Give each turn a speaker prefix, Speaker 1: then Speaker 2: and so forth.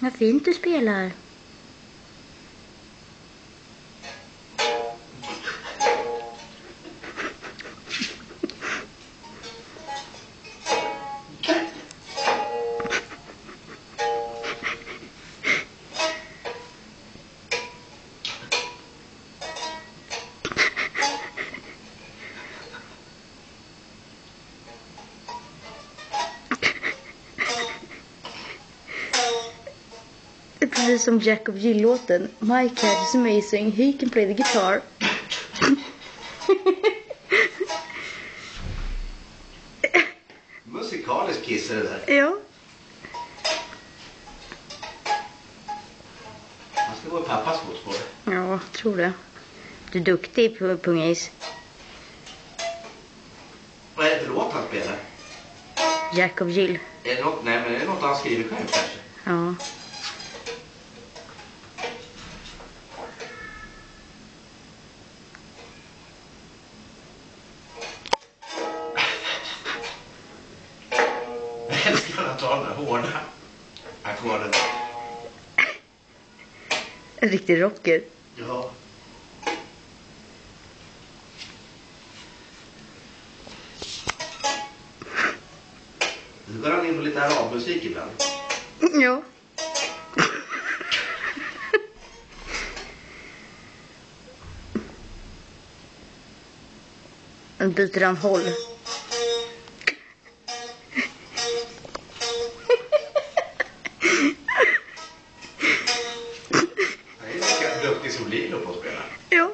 Speaker 1: Vad fint du spelar. Det är precis som Jacob Jill-låten. My cat is amazing, he can play the guitar.
Speaker 2: Musikalisk kiss är det där.
Speaker 1: Ja.
Speaker 2: Han ska gå i pappas fotspår.
Speaker 1: Ja, tror det. Du är duktig på pungis.
Speaker 2: Vad är det för låt han spelar?
Speaker 1: Jacob Jill.
Speaker 2: Är det något, nej, men är det något han skriver själv kanske?
Speaker 1: Ja.
Speaker 2: Jag älskar att ta den där hårda ackorden.
Speaker 1: En riktig rocker.
Speaker 2: Ja. Nu går han in på lite arabmusik ibland.
Speaker 1: Ja. Nu byter han håll.
Speaker 2: Han är lika duktig som Lilo på att spela.
Speaker 1: Ja.